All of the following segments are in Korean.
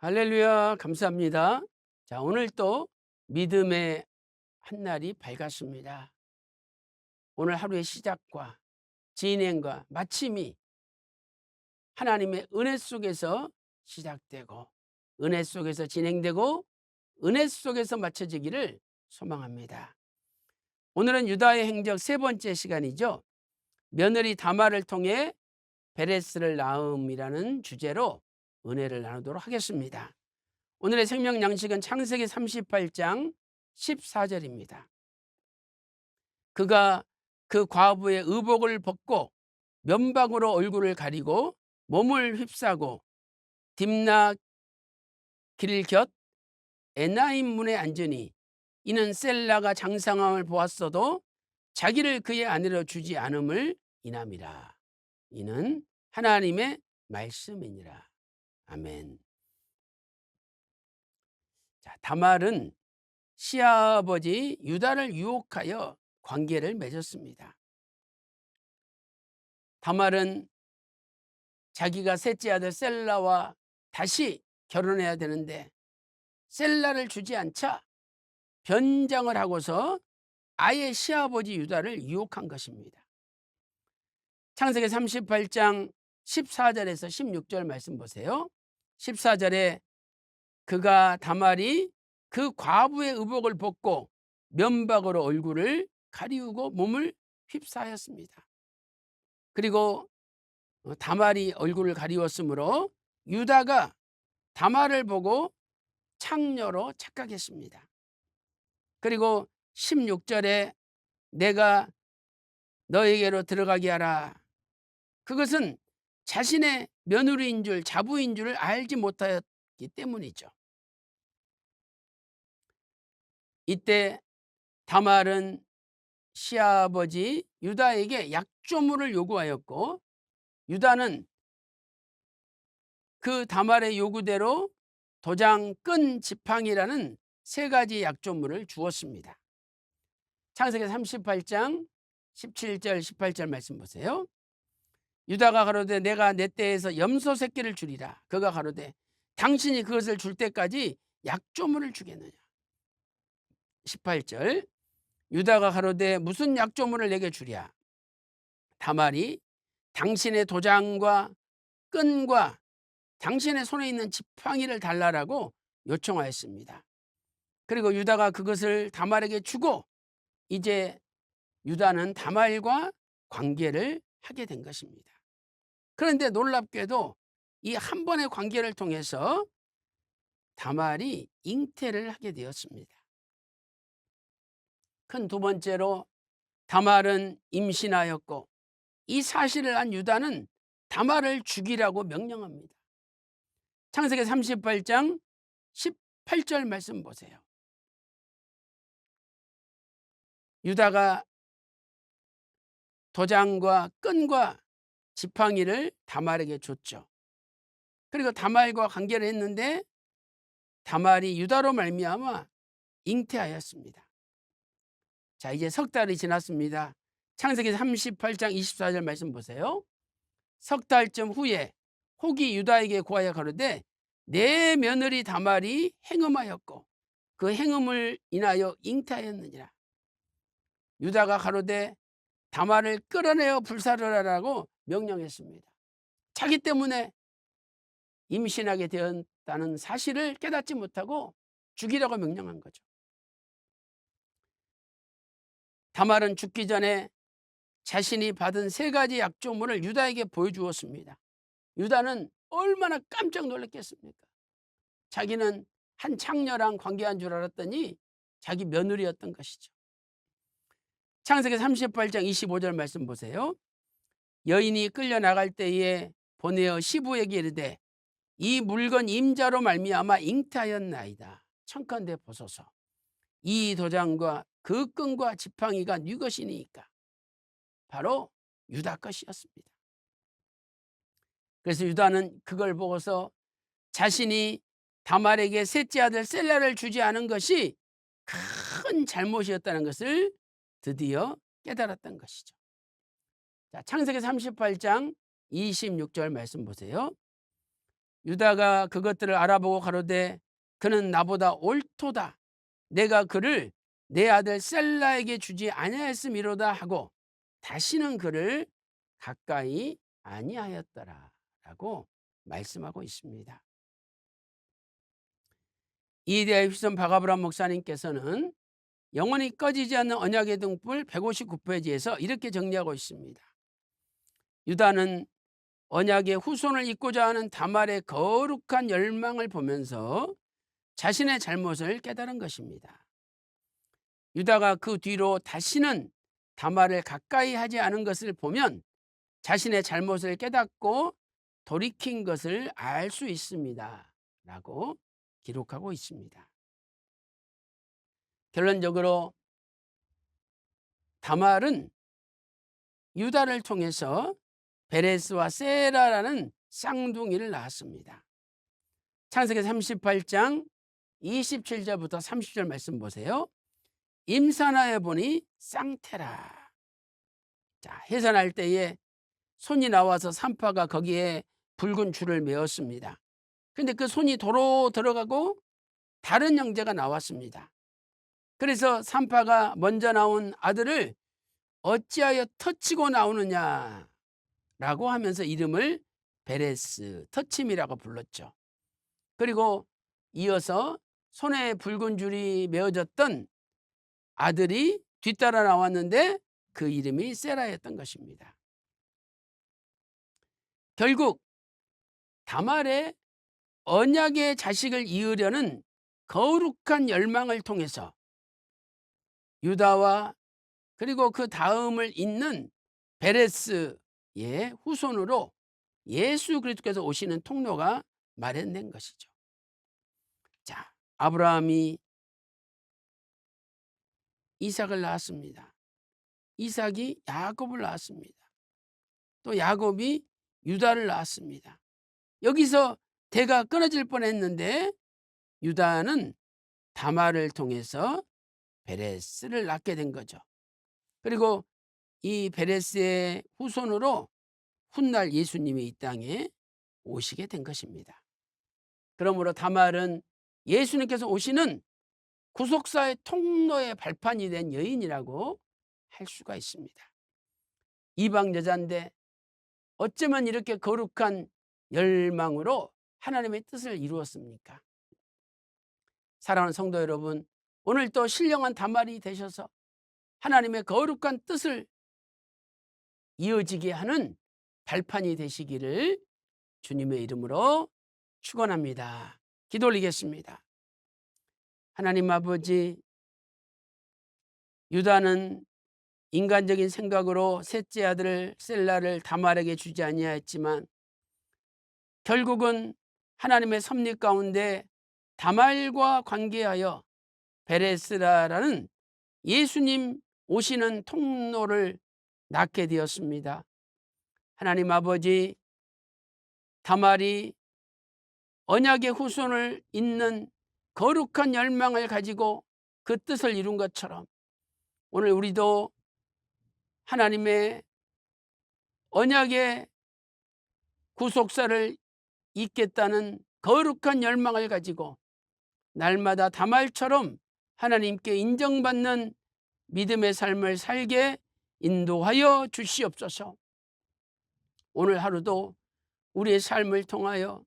할렐루야, 감사합니다. 자, 오늘 또 믿음의 한 날이 밝았습니다. 오늘 하루의 시작과 진행과 마침이 하나님의 은혜 속에서 시작되고, 은혜 속에서 진행되고, 은혜 속에서 마쳐지기를 소망합니다. 오늘은 유다의 행적 세 번째 시간이죠. 며느리 다말을 통해 베레스를 낳음이라는 주제로 은혜를 나누도록 하겠습니다. 오늘의 생명 양식은 창세기 38장 14절입니다. 그가 그 과부의 의복을 벗고 면박으로 얼굴을 가리고 몸을 휩싸고 딥나 길 곁 에나임 문에 앉으니 이는 셀라가 장상함을 보았어도 자기를 그의 아내로 주지 않음을 인함이라. 이는 하나님의 말씀이니라. 아멘. 자, 다말은 시아버지 유다를 유혹하여 관계를 맺었습니다. 다말은 자기가 셋째 아들 셀라와 다시 결혼해야 되는데 셀라를 주지 않자 변장을 하고서 아예 시아버지 유다를 유혹한 것입니다. 창세기 38장 14절에서 16절 말씀 보세요. 14절에 그가 다말이 그 과부의 의복을 벗고 면박으로 얼굴을 가리우고 몸을 휩싸였습니다. 그리고 다말이 얼굴을 가리웠으므로 유다가 다말을 보고 창녀로 착각했습니다. 그리고 16절에 내가 너에게로 들어가게 하라. 그것은 자신의 며느리인 줄, 자부인 줄을 알지 못하였기 때문이죠. 이때 다말은 시아버지 유다에게 약조물을 요구하였고 유다는 그 다말의 요구대로 도장 끈 지팡이라는 세 가지 약조물을 주었습니다. 창세기 38장 17절 18절 말씀 보세요. 유다가 가로되 내가 내 떼에서 염소 새끼를 주리라. 그가 가로되 당신이 그것을 줄 때까지 약조물을 주겠느냐. 18절 유다가 가로되 무슨 약조물을 내게 주랴. 다말이 당신의 도장과 끈과 당신의 손에 있는 지팡이를 달라라고 요청하였습니다. 그리고 유다가 그것을 다말에게 주고 이제 유다는 다말과 관계를 하게 된 것입니다. 그런데 놀랍게도 이 한 번의 관계를 통해서 다말이 잉태를 하게 되었습니다. 큰 두 번째로 다말은 임신하였고 이 사실을 안 유다는 다말을 죽이라고 명령합니다. 창세기 38장 18절 말씀 보세요. 유다가 도장과 끈과 지팡이를 다말에게 줬죠. 그리고 다말과 관계를 했는데 다말이 유다로 말미암아 잉태하였습니다. 자, 이제 석 달이 지났습니다. 창세기 38장 24절 말씀 보세요. 석 달쯤 후에 혹이 유다에게 고하여 가로되 내 며느리 다말이 행음하였고 그 행음을 인하여 잉태하였느니라. 유다가 가로되 다말을 끌어내어 불사르라라고 명령했습니다. 자기 때문에 임신하게 되었다는 사실을 깨닫지 못하고 죽이라고 명령한 거죠. 다말은 죽기 전에 자신이 받은 세 가지 약조물을 유다에게 보여주었습니다. 유다는 얼마나 깜짝 놀랐겠습니까? 자기는 한 창녀랑 관계한 줄 알았더니 자기 며느리였던 것이죠. 창세기 38장 25절 말씀 보세요. 여인이 끌려나갈 때에 보내어 시부에게 이르되 이 물건 임자로 말미암아 잉태하였나이다. 청컨대 보소서. 이 도장과 그 끈과 지팡이가 네 것이니까. 바로 유다 것이었습니다. 그래서 유다는 그걸 보고서 자신이 다말에게 셋째 아들 셀라를 주지 않은 것이 큰 잘못이었다는 것을 드디어 깨달았던 것이죠. 자, 창세기 38장 26절 말씀 보세요. 유다가 그것들을 알아보고 가로되 그는 나보다 옳도다. 내가 그를 내 아들 셀라에게 주지 아니하였음이로다 하고 다시는 그를 가까이 아니하였더라 라고 말씀하고 있습니다. 이에 대하여 휘선 박아브람 목사님께서는 영원히 꺼지지 않는 언약의 등불 159페이지에서 이렇게 정리하고 있습니다. 유다는 언약의 후손을 잇고자 하는 다말의 거룩한 열망을 보면서 자신의 잘못을 깨달은 것입니다. 유다가 그 뒤로 다시는 다말을 가까이 하지 않은 것을 보면 자신의 잘못을 깨닫고 돌이킨 것을 알 수 있습니다 라고 기록하고 있습니다. 결론적으로 다말은 유다를 통해서 베레스와 세라라는 쌍둥이를 낳았습니다. 창세기 38장 27절부터 30절 말씀 보세요. 임산하여 보니 쌍태라. 자, 해산할 때에 손이 나와서 산파가 거기에 붉은 줄을 메었습니다. 근데 그 손이 도로 들어가고 다른 형제가 나왔습니다. 그래서 산파가 먼저 나온 아들을 어찌하여 터치고 나오느냐 라고 하면서 이름을 베레스, 터침이라고 불렀죠. 그리고 이어서 손에 붉은 줄이 메어졌던 아들이 뒤따라 나왔는데 그 이름이 세라였던 것입니다. 결국 다말의 언약의 자식을 이으려는 거룩한 열망을 통해서 유다와 그리고 그 다음을 잇는 베레스의 후손으로 예수 그리스도께서 오시는 통로가 마련된 것이죠. 자, 아브라함이 이삭을 낳았습니다. 이삭이 야곱을 낳았습니다. 또 야곱이 유다를 낳았습니다. 여기서 대가 끊어질 뻔했는데 유다는 다말을 통해서 베레스를 낳게 된 거죠. 그리고 이 베레스의 후손으로 훗날 예수님이 이 땅에 오시게 된 것입니다. 그러므로 다말은 예수님께서 오시는 구속사의 통로의 발판이 된 여인이라고 할 수가 있습니다. 이방 여자인데 어쩌면 이렇게 거룩한 열망으로 하나님의 뜻을 이루었습니까? 사랑하는 성도 여러분, 오늘 또 신령한 다말이 되셔서 하나님의 거룩한 뜻을 이어지게 하는 발판이 되시기를 주님의 이름으로 축원합니다. 기도 올리겠습니다. 하나님 아버지, 유다는 인간적인 생각으로 셋째 아들 셀라를 다말에게 주지 아니하였지만 결국은 하나님의 섭리 가운데 다말과 관계하여 베레스라라는 예수님 오시는 통로를 낳게 되었습니다. 하나님 아버지, 다말이 언약의 후손을 잇는 거룩한 열망을 가지고 그 뜻을 이룬 것처럼 오늘 우리도 하나님의 언약의 구속사를 잇겠다는 거룩한 열망을 가지고 날마다 다말처럼 하나님께 인정받는 믿음의 삶을 살게 인도하여 주시옵소서. 오늘 하루도 우리의 삶을 통하여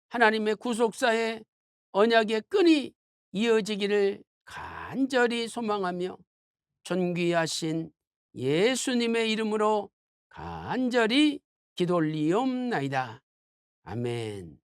하나님의 구속사의 언약의 끈이 이어지기를 간절히 소망하며 존귀하신 예수님의 이름으로 간절히 기도 올리옵나이다. 아멘.